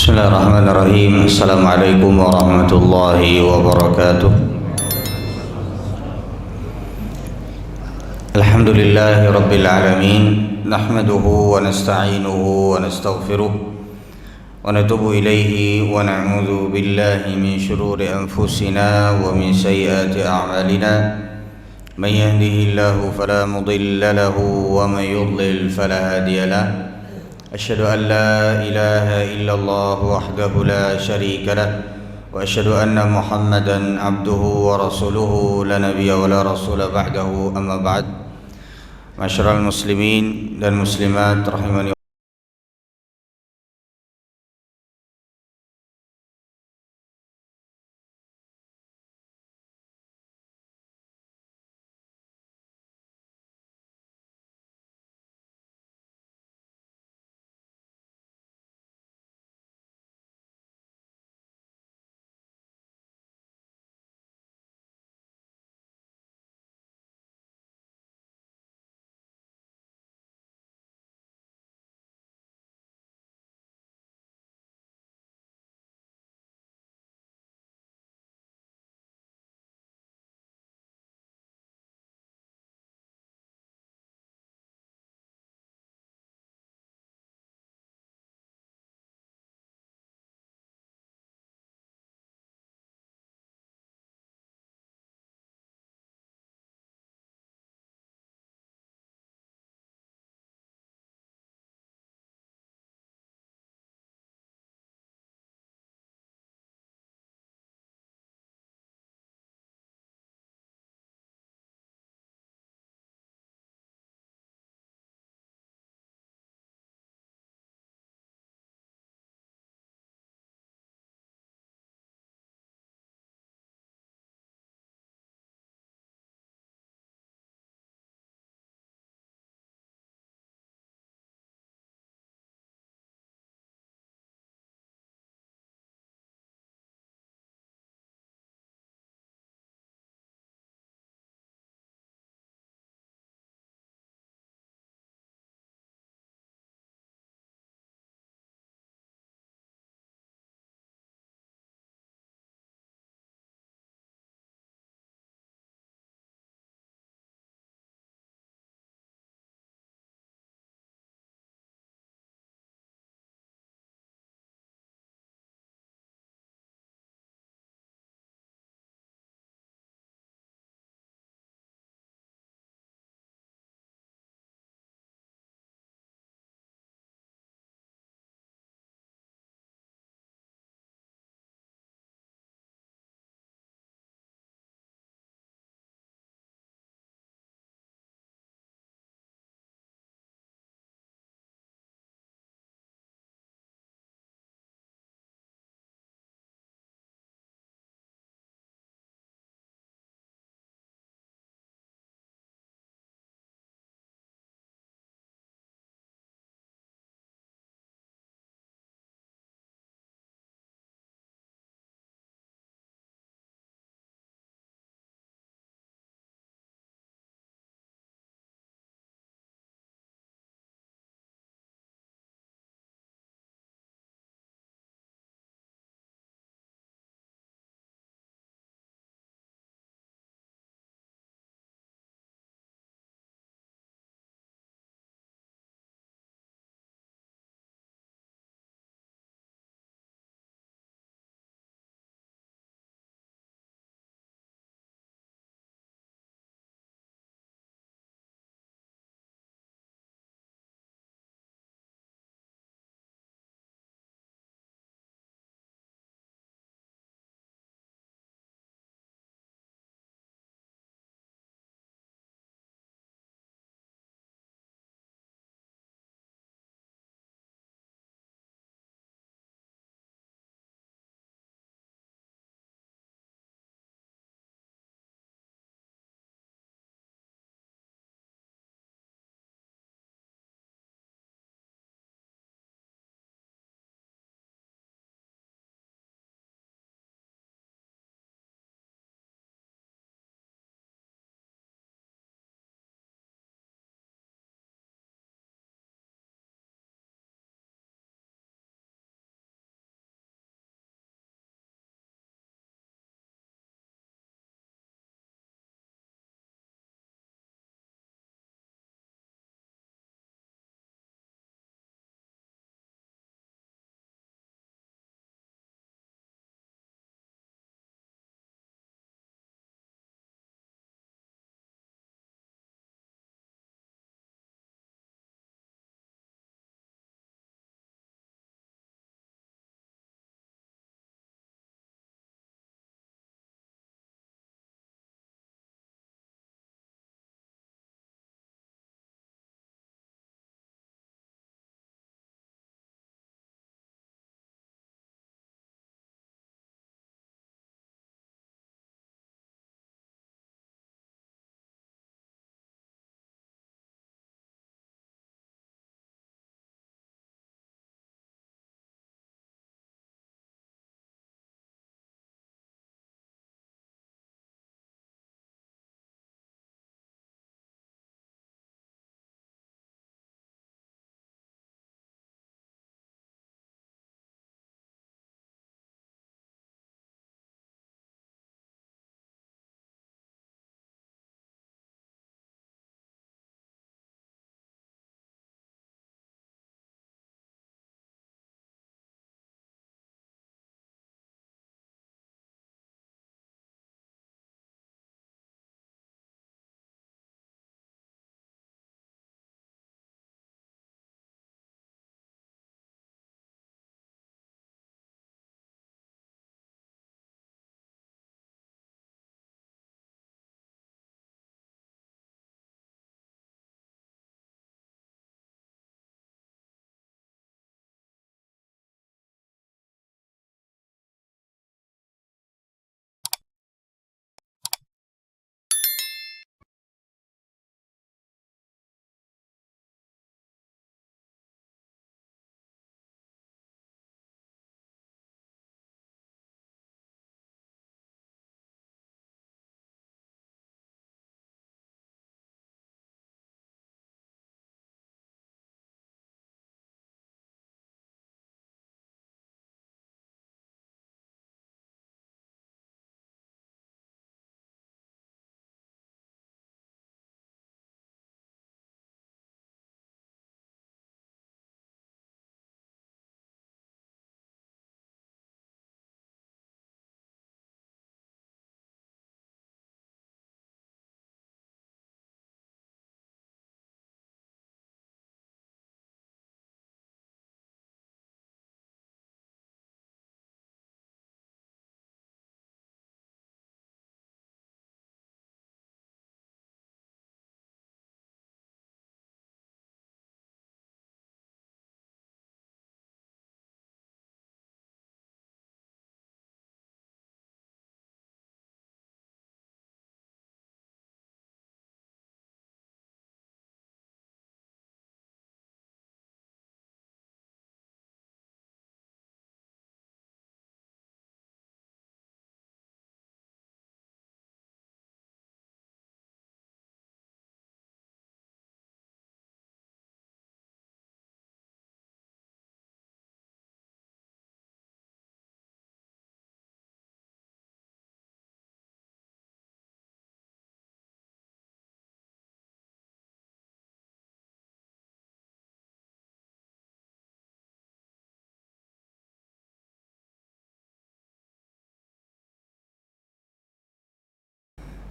Bismillahirrahmanirrahim. Assalamualaikum warahmatullahi wabarakatuh. Alhamdulillahi rabbil alamin. Nahmaduhu wa nasta'inuhu wa nastaghfiruh wa natubu ilayhi wa na'udzu billahi min shururi anfusina wa min sayyiati a'malina. Man yahdihillahu fala mudilla lahu wa man yudlil fala hadiya lahu. أشهد أن لا إله إلا الله وحده لا شريك له وأشهد أن محمدا عبده ورسوله لا نبي ولا رسول بعده أما بعد. معاشر المسلمين dan muslimat rahimani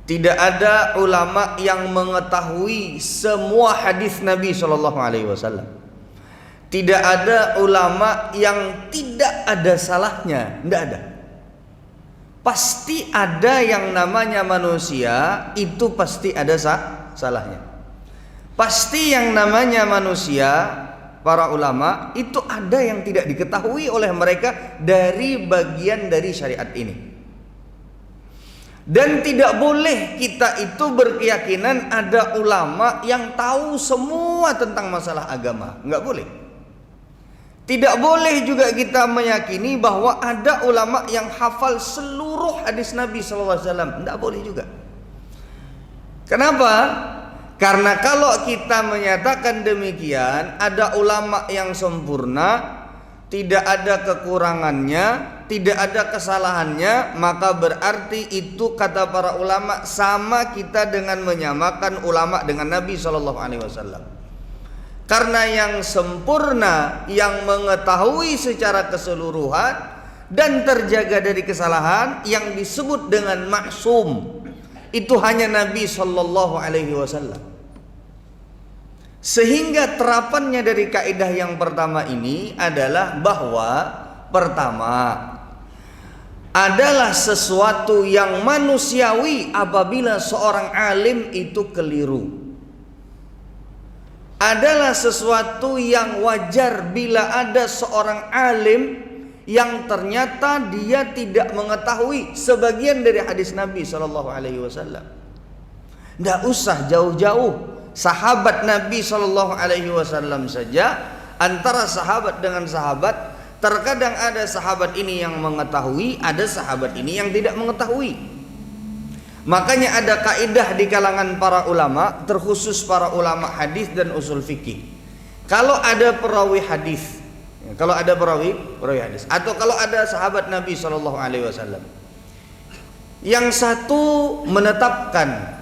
Tidak ada ulama yang mengetahui semua hadis Nabi Shallallahu Alaihi Wasallam. Tidak ada ulama yang tidak ada salahnya, tidak ada. Pasti ada yang namanya manusia, itu pasti ada salahnya. Pasti yang namanya manusia, para ulama, itu ada yang tidak diketahui oleh mereka dari bagian dari syariat ini. Dan tidak boleh kita itu berkeyakinan ada ulama yang tahu semua tentang masalah agama. Enggak boleh. Tidak boleh juga kita meyakini bahwa ada ulama yang hafal seluruh hadis Nabi SAW. Tidak boleh juga. Kenapa? Karena kalau kita menyatakan demikian, ada ulama yang sempurna, tidak ada kekurangannya, tidak ada kesalahannya, maka berarti itu kata para ulama sama kita dengan menyamakan ulama dengan Nabi SAW. Karena yang sempurna, yang mengetahui secara keseluruhan dan terjaga dari kesalahan, yang disebut dengan maksum, itu hanya Nabi SAW. Sehingga terapannya dari kaidah yang pertama ini adalah bahwa pertama adalah sesuatu yang manusiawi apabila seorang alim itu keliru. Adalah sesuatu yang wajar bila ada seorang alim yang ternyata dia tidak mengetahui sebagian dari hadis Nabi SAW. Tidak usah jauh-jauh. Sahabat Nabi SAW saja, antara sahabat dengan sahabat, terkadang ada sahabat ini yang mengetahui, ada sahabat ini yang tidak mengetahui. Makanya ada kaidah di kalangan para ulama, terkhusus para ulama hadis dan usul fikih. Kalau ada perawi hadis, kalau ada perawi hadis, atau kalau ada sahabat Nabi SAW, yang satu menetapkan,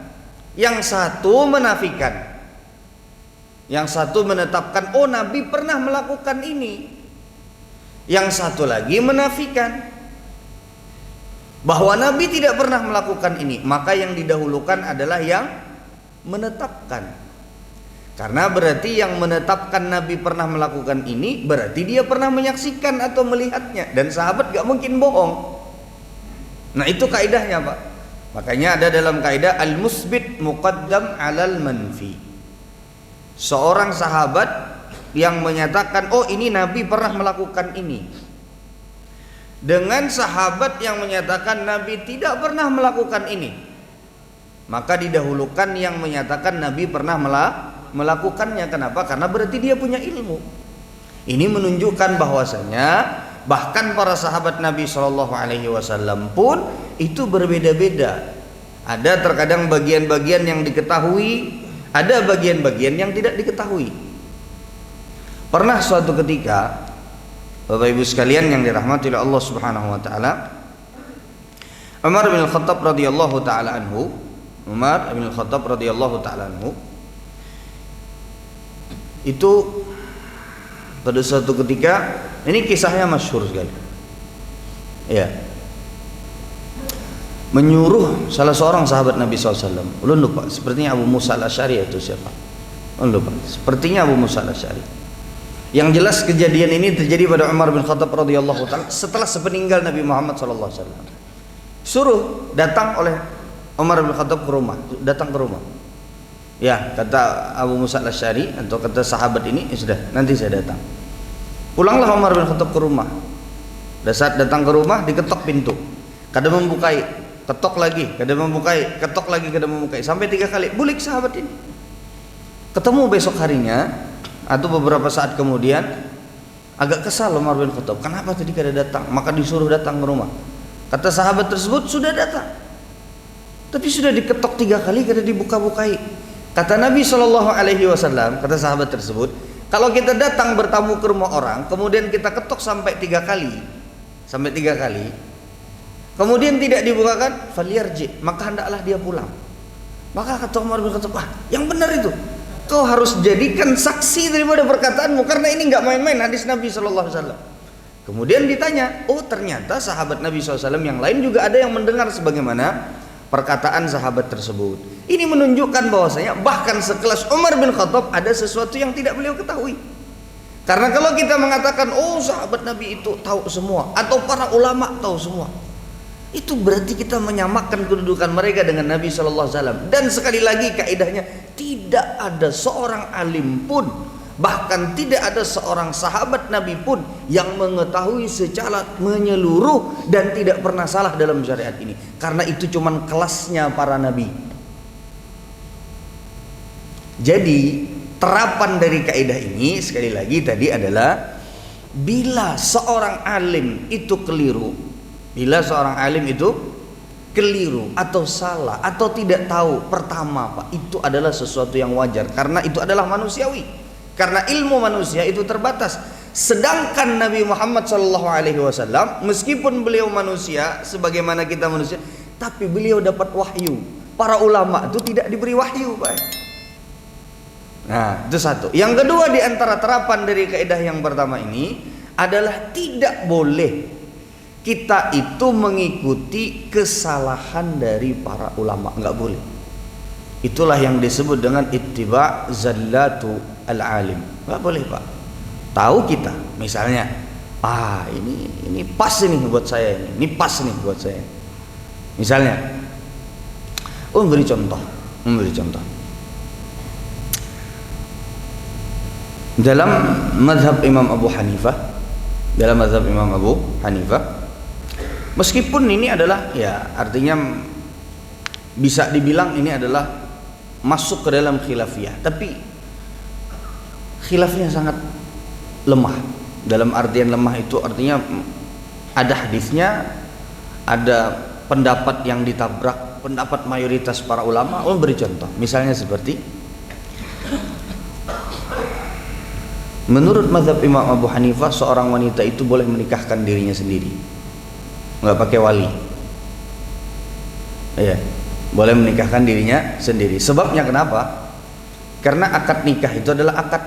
yang satu menafikan. Yang satu menetapkan, oh Nabi pernah melakukan ini. Yang satu lagi menafikan bahwa Nabi tidak pernah melakukan ini. Maka yang didahulukan adalah yang menetapkan. Karena berarti yang menetapkan Nabi pernah melakukan ini, berarti dia pernah menyaksikan atau melihatnya. Dan sahabat gak mungkin bohong. Nah itu kaidahnya Pak. Makanya ada dalam kaidah al-musbit muqaddam 'alal manfi. Seorang sahabat yang menyatakan, oh ini Nabi pernah melakukan ini, dengan sahabat yang menyatakan Nabi tidak pernah melakukan ini, maka didahulukan yang menyatakan Nabi pernah melakukannya. Kenapa? Karena berarti dia punya ilmu. Ini menunjukkan bahwasanya bahkan para sahabat Nabi SAW pun itu berbeda-beda. Ada terkadang bagian-bagian yang diketahui, ada bagian-bagian yang tidak diketahui. Pernah suatu ketika, Bapak Ibu sekalian yang dirahmati oleh Allah Subhanahu wa taala, Umar bin Khattab radhiyallahu taala anhu, itu pada suatu ketika, ini kisahnya masyhur sekali. Ya. Menyuruh salah seorang sahabat Nabi SAW. Ulun lupa, sepertinya Abu Musa al-Asy'ari itu siapa? Ulun lupa, sepertinya Abu Musa al-Asy'ari. Yang jelas kejadian ini terjadi pada Umar bin Khattab radhiyallahu taala setelah sepeninggal Nabi Muhammad sallallahu alaihi wasallam. Suruh datang oleh Umar bin Khattab ke rumah, datang ke rumah. Ya, kata Abu Musa al-Asy'ari atau kata sahabat ini, ya sudah, nanti saya datang. Pulanglah Umar bin Khattab ke rumah. Pada saat datang ke rumah, diketok pintu. Kadang membukai, ketok lagi, kadang membukai, ketok lagi, kadang membukai, sampai 3 kali. Bulik sahabat ini. Ketemu besok harinya atau beberapa saat kemudian, agak kesal Umar bin Khattab. Kenapa tadi kada datang? Maka disuruh datang ke rumah. Kata sahabat tersebut, sudah datang, tapi sudah diketok 3 kali, kada dibuka-bukai. Kata Nabi SAW, kata sahabat tersebut, kalau kita datang bertamu ke rumah orang, kemudian kita ketok sampai 3 kali, kemudian tidak dibukakan, falyarji, maka hendaklah dia pulang. Maka kata Umar bin Khattab, yang benar itu, kau harus jadikan saksi daripada perkataanmu, karena ini nggak main-main hadis Nabi SAW. Kemudian ditanya, oh ternyata sahabat Nabi SAW yang lain juga ada yang mendengar sebagaimana perkataan sahabat tersebut. Ini menunjukkan bahwasanya bahkan sekelas Umar bin Khattab ada sesuatu yang tidak beliau ketahui. Karena kalau kita mengatakan oh sahabat Nabi itu tahu semua atau para ulama tahu semua, itu berarti kita menyamakan kedudukan mereka dengan Nabi Shallallahu Alaihi Wasallam. Dan sekali lagi kaidahnya, tidak ada seorang alim pun, bahkan tidak ada seorang sahabat Nabi pun yang mengetahui secara menyeluruh dan tidak pernah salah dalam syariat ini. Karena itu cuman kelasnya para Nabi. Jadi terapan dari kaidah ini sekali lagi tadi adalah, bila seorang alim itu keliru, bila seorang alim itu keliru atau salah atau tidak tahu, pertama Pak, itu adalah sesuatu yang wajar karena itu adalah manusiawi. Karena ilmu manusia itu terbatas. Sedangkan Nabi Muhammad SAW, meskipun beliau manusia sebagaimana kita manusia, tapi beliau dapat wahyu. Para ulama itu tidak diberi wahyu, Pak. Nah, itu satu. Yang kedua di antara terapan dari kaidah yang pertama ini adalah tidak boleh kita itu mengikuti kesalahan dari para ulama, nggak boleh. Itulah yang disebut dengan ittiba' zallatu al-alim. Nggak boleh, Pak. Tahu kita, misalnya, ini pas ini buat saya ini pas nih buat saya. Misalnya, memberi contoh. Dalam mazhab Imam Abu Hanifah, meskipun ini adalah, ya artinya bisa dibilang ini adalah masuk ke dalam khilafiyah, tapi khilafnya sangat lemah. Dalam artian lemah itu artinya ada hadisnya, ada pendapat yang ditabrak pendapat mayoritas para ulama. Beri contoh, misalnya seperti menurut mazhab Imam Abu Hanifah, seorang wanita itu boleh menikahkan dirinya sendiri, nggak pakai wali. Ya, boleh menikahkan dirinya sendiri. Sebabnya kenapa? Karena akad nikah itu adalah akad.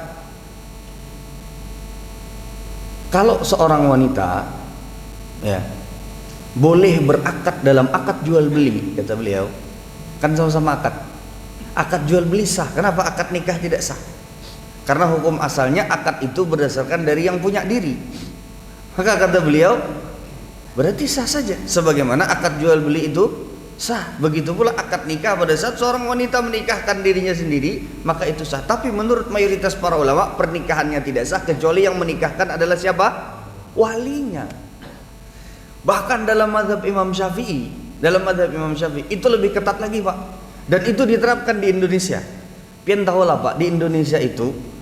Kalau seorang wanita, ya, boleh berakad dalam akad jual beli, kata beliau, kan sama-sama akad. Akad jual beli sah. Kenapa akad nikah tidak sah? Karena hukum asalnya akad itu berdasarkan dari yang punya diri. Maka kata beliau, berarti sah saja. Sebagaimana akad jual beli itu sah, begitu pula akad nikah pada saat seorang wanita menikahkan dirinya sendiri, maka itu sah. Tapi menurut mayoritas para ulama, pernikahannya tidak sah kecuali yang menikahkan adalah siapa? Walinya. Bahkan dalam mazhab Imam Syafi'i, itu lebih ketat lagi, Pak. Dan itu diterapkan di Indonesia. Pian tahulah, Pak, di Indonesia itu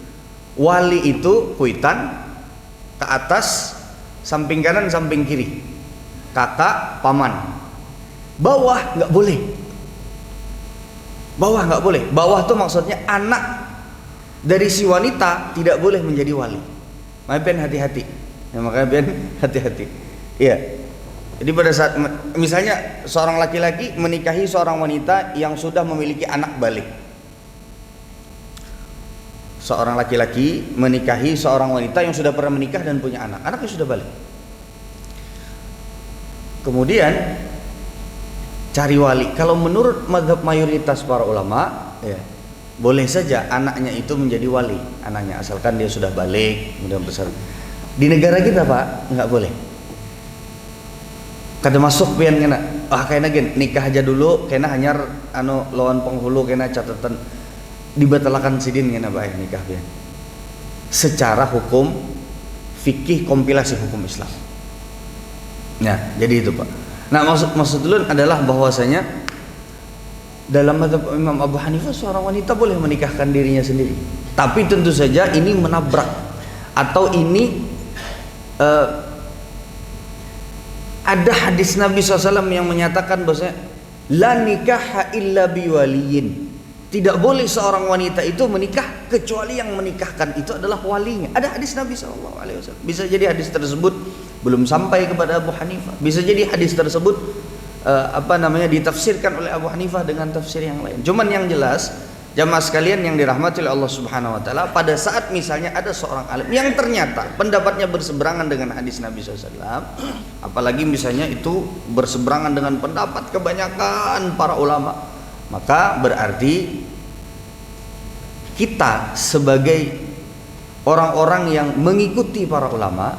wali itu kuitan ke atas, samping kanan, samping kiri, kakak, paman. Bawah nggak boleh. Bawah tuh maksudnya anak dari si wanita tidak boleh menjadi wali. Makanya hati-hati. Iya. Jadi pada saat misalnya seorang laki-laki menikahi seorang wanita yang sudah memiliki anak balik. Seorang laki-laki menikahi seorang wanita yang sudah pernah menikah dan punya anak. Anaknya sudah balik. Kemudian cari wali. Kalau menurut mazhab mayoritas para ulama, ya, boleh saja anaknya itu menjadi wali, anaknya, asalkan dia sudah balik, sudah besar. Di negara kita, Pak, nggak boleh. Kada masuk pian kena. Kayaknya gen nikah aja dulu, kena hanyar lawan penghulu, kena catatan dibatalkan sidin kena baik nikah pian. Secara hukum fikih kompilasi hukum Islam. Nah, jadi itu, Pak. Nah, maksud dulu adalah bahwasanya dalam mazhab Imam Abu Hanifah seorang wanita boleh menikahkan dirinya sendiri. Tapi tentu saja ini menabrak atau ini ada hadis Nabi SAW yang menyatakan bahwasanya la nikaha illa biwaliyin. Tidak boleh seorang wanita itu menikah kecuali yang menikahkan itu adalah walinya. Ada hadis Nabi SAW. Bisa jadi hadis tersebut belum sampai kepada Abu Hanifah. Bisa jadi hadis tersebut ditafsirkan oleh Abu Hanifah dengan tafsir yang lain. Cuman yang jelas Jamaah sekalian yang dirahmati oleh Allah Subhanahu wa taala, pada saat misalnya ada seorang alim yang ternyata pendapatnya berseberangan dengan hadis Nabi SAW, apalagi misalnya itu berseberangan dengan pendapat kebanyakan para ulama, maka berarti kita sebagai orang-orang yang mengikuti para ulama,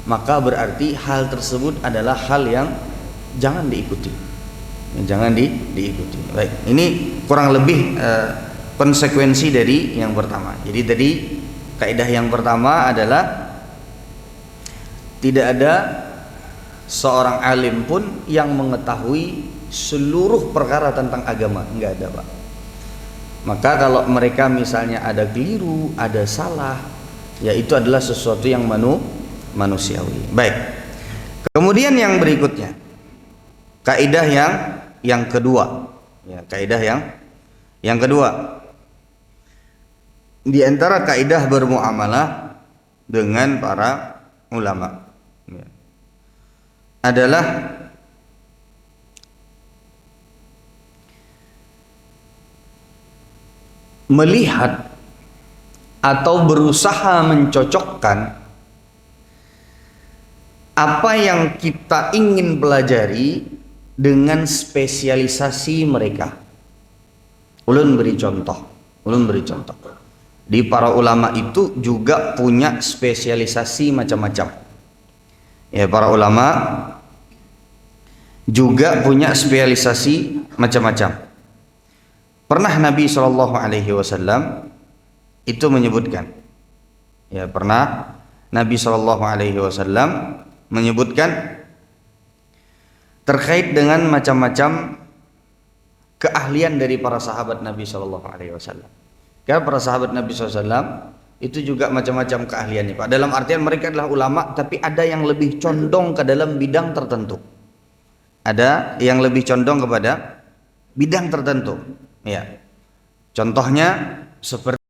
maka berarti hal tersebut adalah hal yang jangan diikuti. Jangan diikuti. Baik, ini kurang lebih konsekuensi dari yang pertama. Jadi tadi kaidah yang pertama adalah tidak ada seorang alim pun yang mengetahui seluruh perkara tentang agama, enggak ada, Pak. Maka kalau mereka misalnya ada keliru, ada salah, ya itu adalah sesuatu yang manusiawi. Baik. Kemudian yang berikutnya, kaidah yang kedua. Ya, kaidah yang kedua. Di antara kaidah bermuamalah dengan para ulama, ya, adalah melihat atau berusaha mencocokkan apa yang kita ingin pelajari dengan spesialisasi mereka. Ulun beri contoh. Di para ulama itu juga punya spesialisasi macam-macam. Ya, para ulama juga punya spesialisasi macam-macam. Pernah Nabi SAW itu menyebutkan, ya pernah Nabi SAW menyebutkan terkait dengan macam-macam keahlian dari para sahabat Nabi SAW. Karena para sahabat Nabi SAW itu juga macam-macam keahliannya, Pak. Dalam artian mereka adalah ulama, tapi ada yang lebih condong ke dalam bidang tertentu. Ada yang lebih condong kepada bidang tertentu. Ya. Contohnya seperti